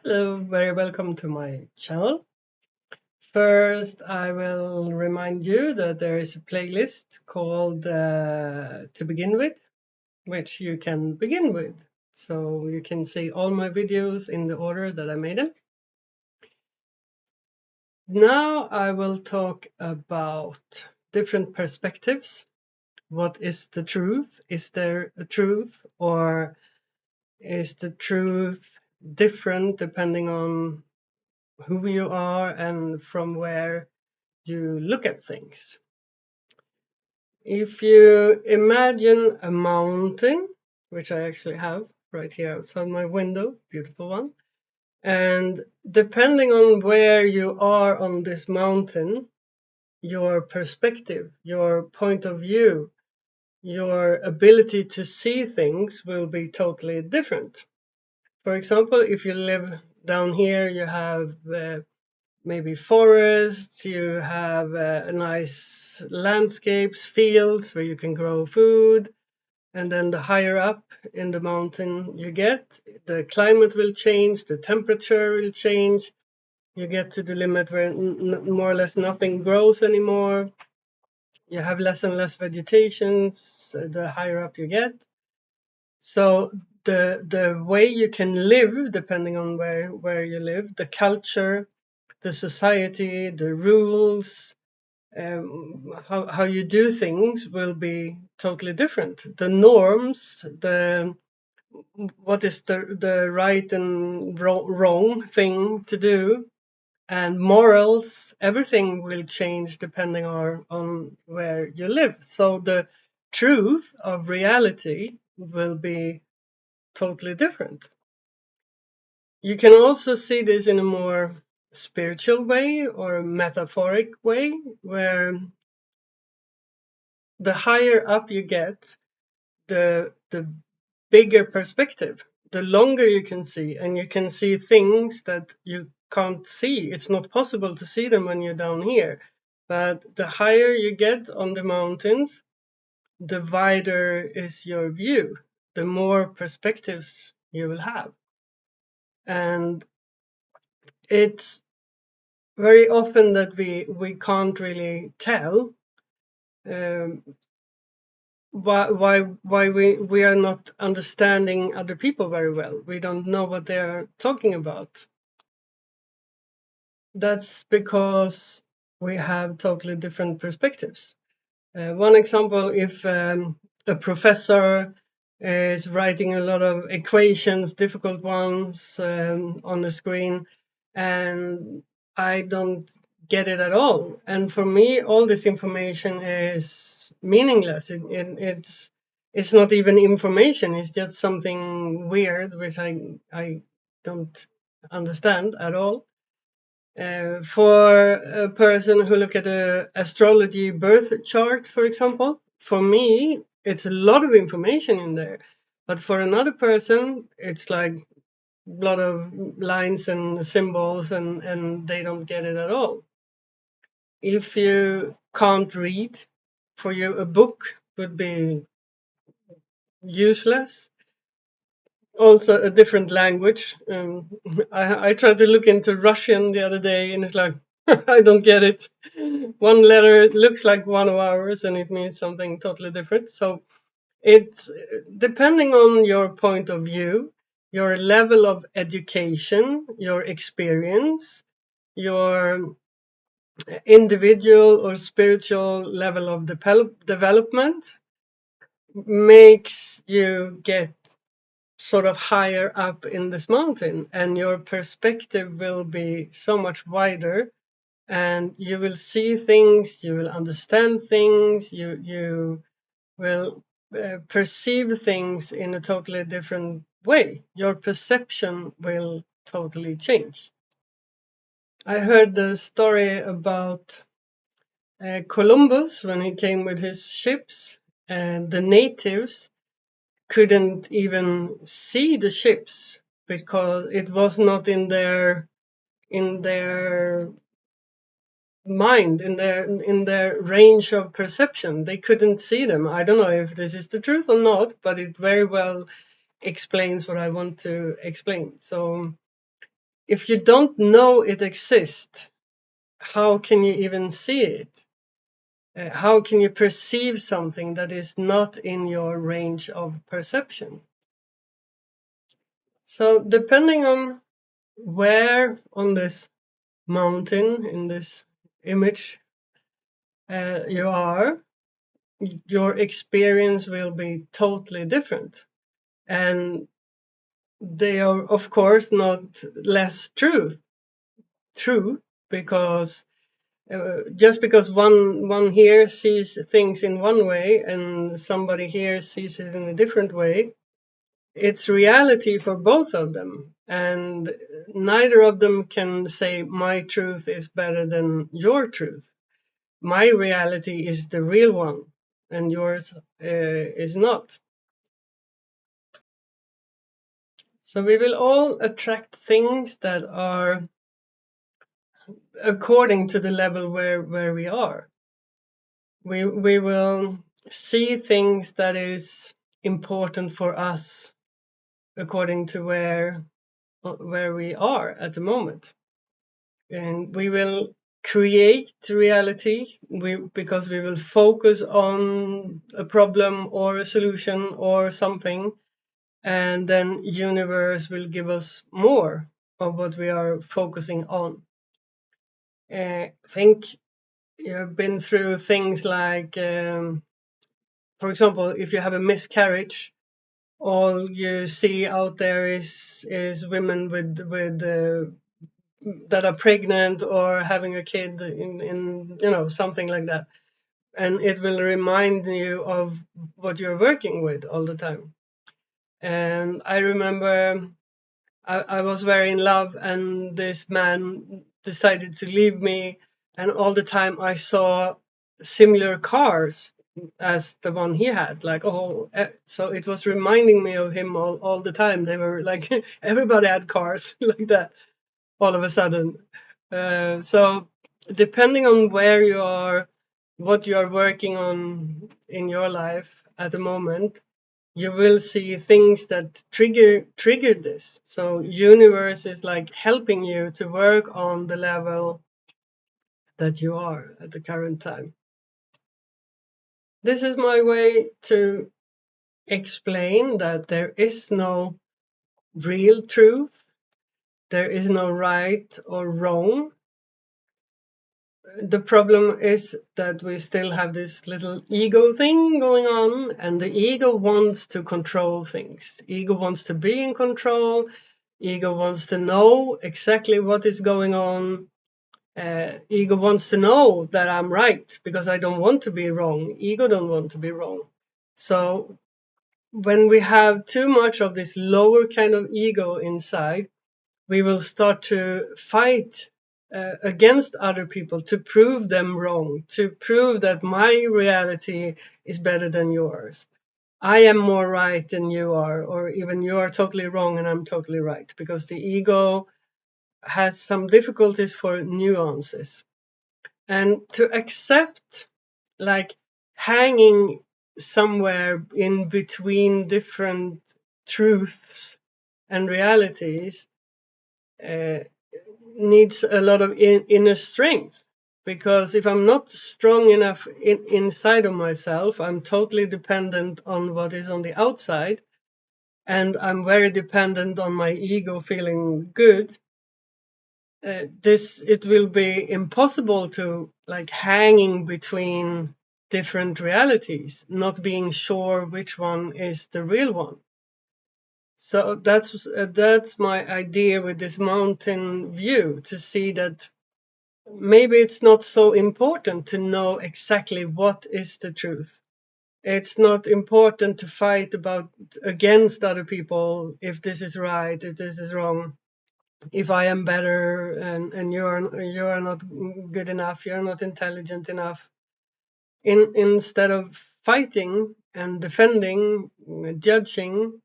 Hello, very welcome to my channel. First, I will remind you that there is a playlist called To Begin With, which you can begin with. So you can see all my videos in the order that I made them. Now I will talk about different perspectives. What is the truth? Is there a truth, or is the truth different depending on who you are and from where you look at things? If you imagine a mountain, which I actually have right here outside my window, beautiful one, and depending on where you are on this mountain, your perspective, your point of view, your ability to see things will be totally different. For example, if you live down here, you have maybe forests, you have nice landscapes, fields where you can grow food. And then the higher up in the mountain you get, the climate will change, the temperature will change. You get to the limit where more or less nothing grows anymore. You have less and less vegetation the higher up you get. So the way you can live, depending on where you live, the culture, the society, the rules, how you do things will be totally different. The norms, the what is the right and wrong thing to do, and morals, everything will change depending on where you live. So the truth of reality will be totally different. You can also see this in a more spiritual way or metaphoric way, where the higher up you get, the bigger perspective, the longer you can see, and you can see things that you can't see. It's not possible to see them when you're down here. But the higher you get on the mountains, the wider is your view, the more perspectives you will have. And it's very often that we can't really tell um, why we are not understanding other people very well. We don't know what they are talking about. That's because we have totally different perspectives. One example, if a professor is writing a lot of equations, difficult ones, on the screen, and I don't get it at all. And for me, all this information is meaningless. It's not even information. It's just something weird, which I don't understand at all. For a person who look at a astrology birth chart, for example, for me, it's a lot of information in there. But for another person, it's like a lot of lines and symbols, and they don't get it at all. If you can't read, for you, a book would be useless. Also, a different language. I tried to look into Russian the other day, and it's like, I don't get it. One letter looks like one of ours, and it means something totally different. So it's depending on your point of view, your level of education, your experience, your individual or spiritual level of development makes you get sort of higher up in this mountain, and your perspective will be so much wider, and you will see things, you will understand things, you will perceive things in a totally different way. Your perception will totally change. I heard the story about Columbus when he came with his ships, and the natives couldn't even see the ships because it was not in their mind, in their range of perception. They couldn't see them. I don't know if this is the truth or not, but it very well explains what I want to explain. So if you don't know it exists, how can you even see it? How can you perceive something that is not in your range of perception? So depending on where on this mountain, in this image, you are, your experience will be totally different. And they are, of course, not less true, because just because one here sees things in one way and somebody here sees it in a different way, it's reality for both of them, and neither of them can say my truth is better than your truth. My reality is the real one and yours is not. So we will all attract things that are according to the level where we are. We will see things that is important for us according to where we are at the moment. And we will create reality because we will focus on a problem or a solution or something, and then universe will give us more of what we are focusing on. I think you've been through things like, for example, if you have a miscarriage, all you see out there is women with that are pregnant or having a kid in something like that, and it will remind you of what you're working with all the time. And I remember I was very in love, and this man decided to leave me, and all the time I saw similar cars as the one he had, like, so it was reminding me of him all the time. They were like everybody had cars like that all of a sudden. So depending on where you are, what you are working on in your life at the moment, you will see things that trigger this. So universe is like helping you to work on the level that you are at the current time. This is my way to explain that there is no real truth, there is no right or wrong. The problem is that we still have this little ego thing going on, and the ego wants to control things. Ego wants to be in control. Ego wants to know exactly what is going on. Ego wants to know that I'm right because I don't want to be wrong. Ego don't want to be wrong. So when we have too much of this lower kind of ego inside, we will start to fight against other people to prove them wrong, to prove that my reality is better than yours. I am more right than you are, or even you are totally wrong and I'm totally right, because the ego has some difficulties for nuances. And to accept, like, hanging somewhere in between different truths and realities uh, needs a lot of inner strength, because if I'm not strong enough inside of myself, I'm totally dependent on what is on the outside, and I'm very dependent on my ego feeling good. This it will be impossible to, like, hanging between different realities, not being sure which one is the real one. So that's my idea with this mountain view, to see that maybe it's not so important to know exactly what is the truth. It's not important to fight about against other people, if this is right, if this is wrong, if I am better and you're not good enough, you're not intelligent enough. Instead of fighting and defending, judging,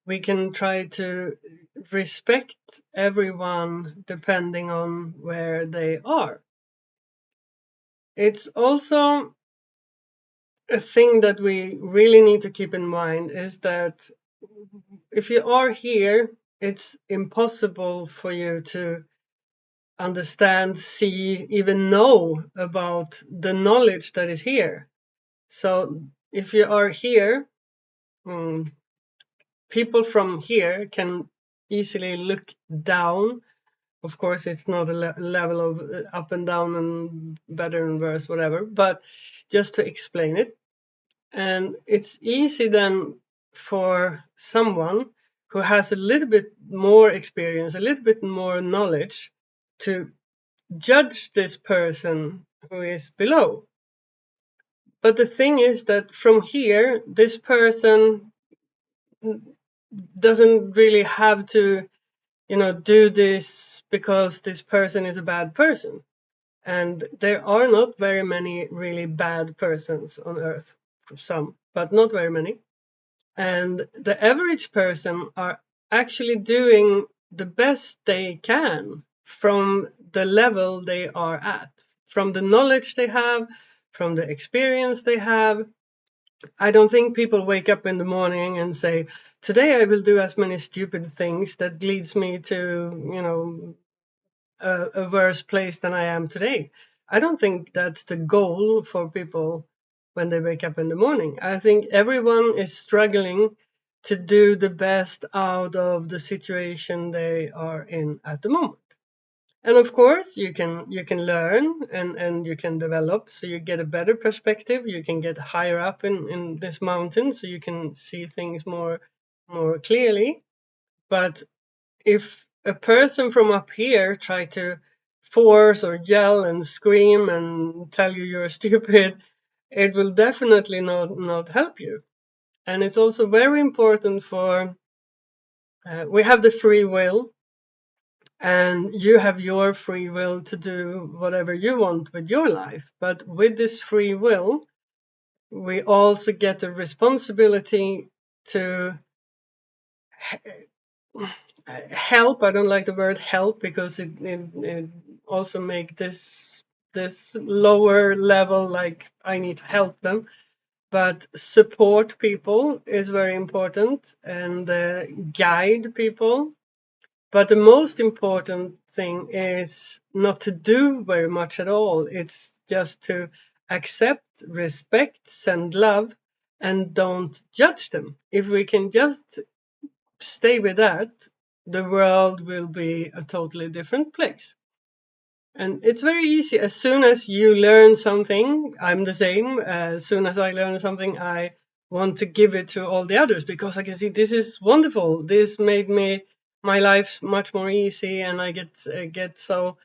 we can try to respect everyone depending on where they are. It's also a thing that we really need to keep in mind, is that if you are here it's impossible for you to understand, see, even know about the knowledge that is here. So if you are here, people from here can easily look down. Of course, it's not a level of up and down and better and worse, whatever, but just to explain it. And it's easy then for someone who has a little bit more experience, a little bit more knowledge, to judge this person who is below. But the thing is that from here, this person doesn't really have to, do this because this person is a bad person. And there are not very many really bad persons on earth. Some, but not very many. And the average person are actually doing the best they can from the level they are at, from the knowledge they have, from the experience they have. I don't think people wake up in the morning and say, today I will do as many stupid things that leads me to, a worse place than I am today. I don't think that's the goal for people when they wake up in the morning. I think everyone is struggling to do the best out of the situation they are in at the moment. And of course, you can learn and you can develop, so you get a better perspective. You can get higher up in this mountain, so you can see things more clearly. But if a person from up here try to force or yell and scream and tell you you're stupid, it will definitely not help you. And it's also very important for we have the free will, and you have your free will to do whatever you want with your life. But with this free will, we also get the responsibility to help. I don't like the word help because it also make this lower level, like I need to help them. But support people is very important, and guide people. But the most important thing is not to do very much at all. It's just to accept, respect, send love, and don't judge them. If we can just stay with that, the world will be a totally different place. And it's very easy. As soon as you learn something, I'm the same. As soon as I learn something, I want to give it to all the others because I can see this is wonderful. This made my life much more easy, and I get so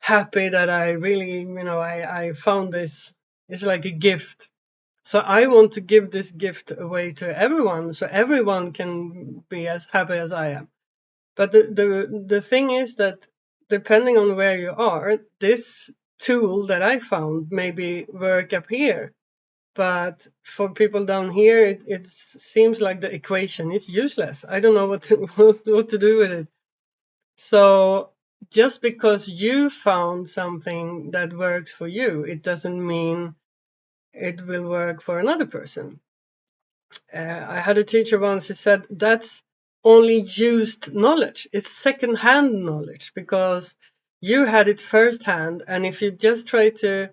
happy that I really, I found this. It's like a gift. So I want to give this gift away to everyone, so everyone can be as happy as I am. But the thing is that depending on where you are, this tool that I found maybe work up here. But for people down here, it seems like the equation is useless. I don't know what to, what to do with it. So just because you found something that works for you, it doesn't mean it will work for another person. I had a teacher once who said that's only used knowledge. It's second-hand knowledge because you had it firsthand, and if you just try to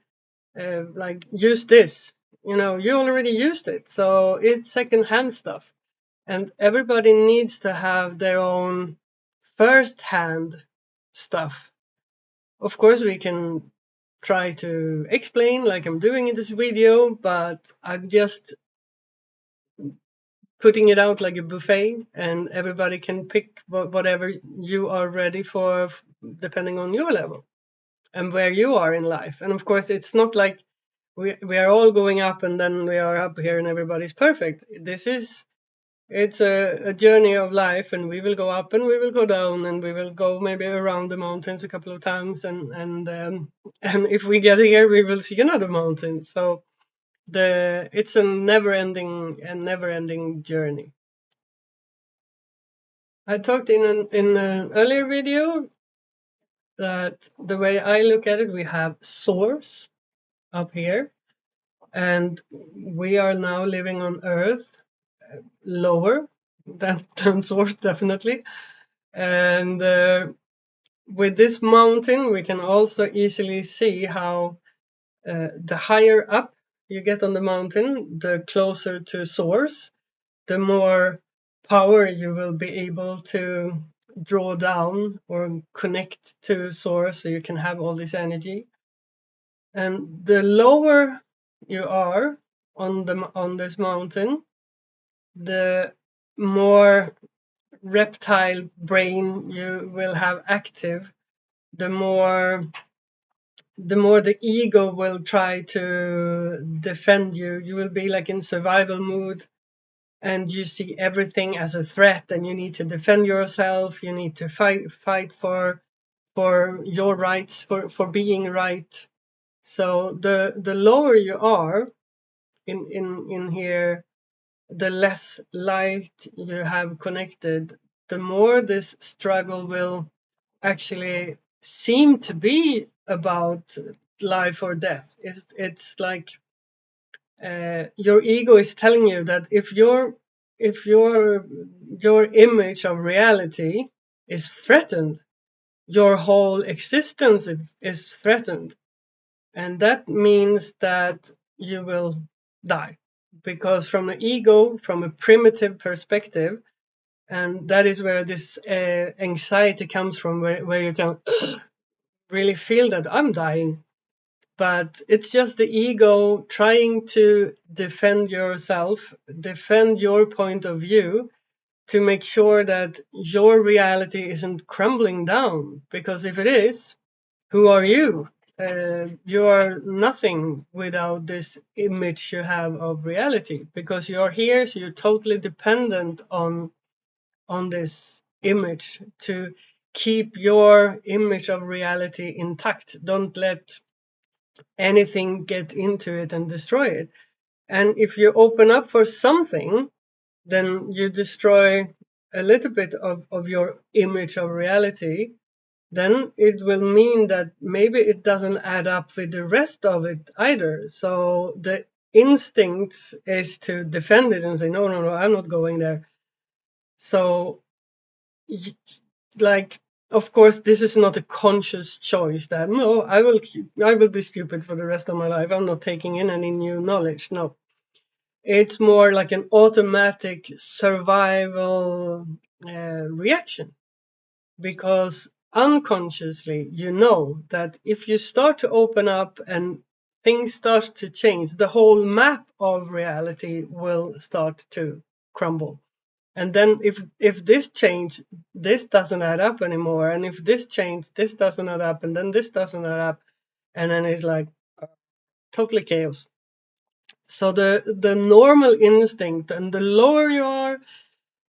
like use this, you already used it. So it's second-hand stuff, and everybody needs to have their own first-hand stuff. Of course, we can try to explain like I'm doing in this video, but I'm just putting it out like a buffet, and everybody can pick whatever you are ready for depending on your level and where you are in life. And of course, it's not like we are all going up and then we are up here and everybody's perfect. It's a journey of life, and we will go up and we will go down, and we will go maybe around the mountains a couple of times, and and if we get here we will see another mountain. So it's a never ending journey. I talked in an earlier video that the way I look at it, we have source up here, and we are now living on Earth lower than source, definitely. And with this mountain, we can also easily see how the higher up you get on the mountain, the closer to source, the more power you will be able to draw down or connect to source, so you can have all this energy. And the lower you are on this mountain, the more reptile brain you will have active, the more the ego will try to defend you. You will be like in survival mood, and you see everything as a threat, and you need to defend yourself. You need to fight for your rights, for being right. So the lower you are in here, the less light you have connected, the more this struggle will actually seem to be about life or death. It's like your ego is telling you that if your image of reality is threatened, your whole existence is threatened, and that means that you will die, because from the ego, from a primitive perspective, and that is where this anxiety comes from, where you can really feel that I'm dying, but it's just the ego trying to defend yourself, defend your point of view, to make sure that your reality isn't crumbling down. Because if it is, who are you? You are nothing without this image you have of reality, because you're here, so you're totally dependent on this image to keep your image of reality intact. Don't let anything get into it and destroy it. And if you open up for something, then you destroy a little bit of your image of reality. Then it will mean that maybe it doesn't add up with the rest of it either. So the instinct is to defend it and say, no, no, no, I'm not going there. So, like, of course, this is not a conscious choice that, no, I will be stupid for the rest of my life. I'm not taking in any new knowledge. No, it's more like an automatic survival reaction, because unconsciously you know that if you start to open up and things start to change, the whole map of reality will start to crumble. And then if this change, this doesn't add up anymore, and if this change, this doesn't add up, and then this doesn't add up, and then it's like totally chaos. So the normal instinct, and the lower you are,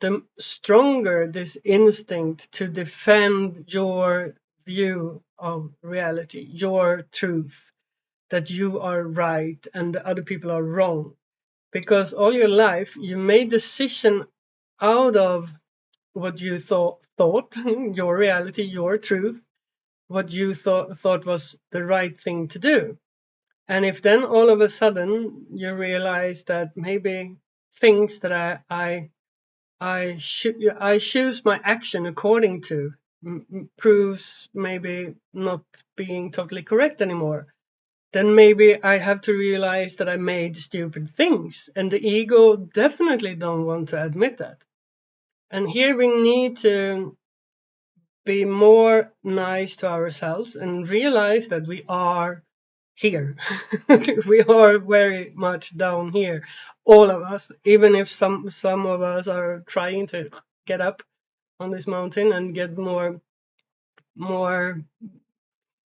the stronger this instinct to defend your view of reality, your truth, that you are right and the other people are wrong. Because all your life you made decision out of what you thought your reality, your truth, what you thought was the right thing to do. And if then all of a sudden you realize that maybe things that I choose my action according to proves maybe not being totally correct anymore, then maybe I have to realize that I made stupid things, and the ego definitely don't want to admit that. And here we need to be more nice to ourselves and realize that we are here. We are very much down here, all of us, even if some of us are trying to get up on this mountain and get more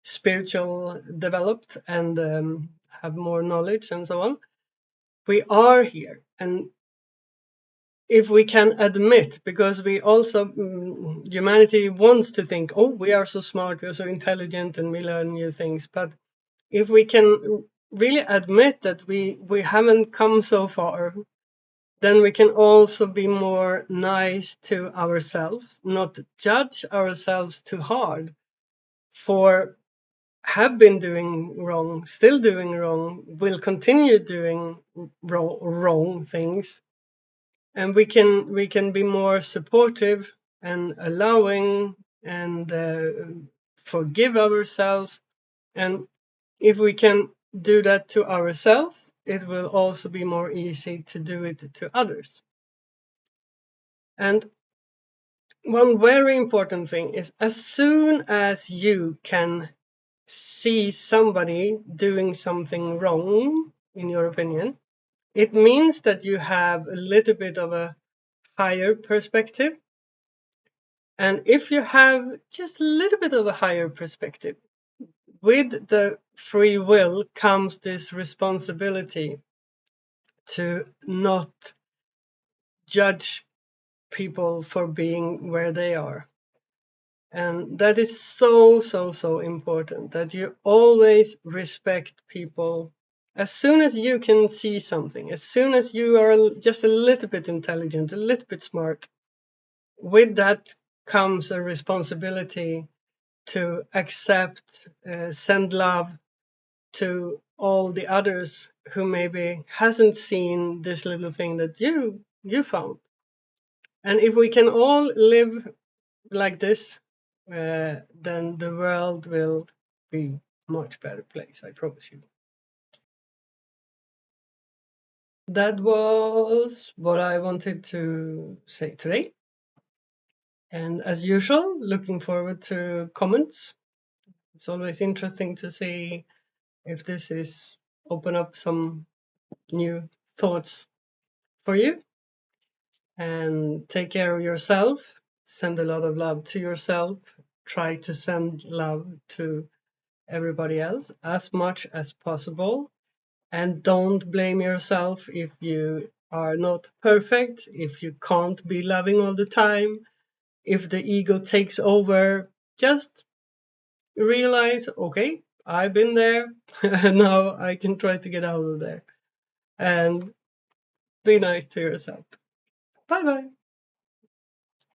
spiritual developed, and have more knowledge and so on. We are here, and if we can admit, because we also humanity wants to think, oh, we are so smart, we are so intelligent, and we learn new things, but if we can really admit that we haven't come so far, then we can also be more nice to ourselves, not judge ourselves too hard for have been doing wrong, still doing wrong, will continue doing wrong things, and we can be more supportive and allowing and forgive ourselves. And if we can do that to ourselves, it will also be more easy to do it to others. And one very important thing is, as soon as you can see somebody doing something wrong, in your opinion, it means that you have a little bit of a higher perspective. And if you have just a little bit of a higher perspective, with the free will comes this responsibility to not judge people for being where they are. And that is so, so, so important, that you always respect people. As soon as you can see something, as soon as you are just a little bit intelligent, a little bit smart, with that comes a responsibility to accept, send love to all the others who maybe hasn't seen this little thing that you found. And if we can all live like this, then the world will be a much better place, I promise you. That was what I wanted to say today. And as usual, looking forward to comments. It's always interesting to see if this is open up some new thoughts for you. And take care of yourself. Send a lot of love to yourself. Try to send love to everybody else as much as possible. And don't blame yourself if you are not perfect, if you can't be loving all the time, if the ego takes over. Just realize, okay, I've been there, and now I can try to get out of there. And be nice to yourself. Bye bye.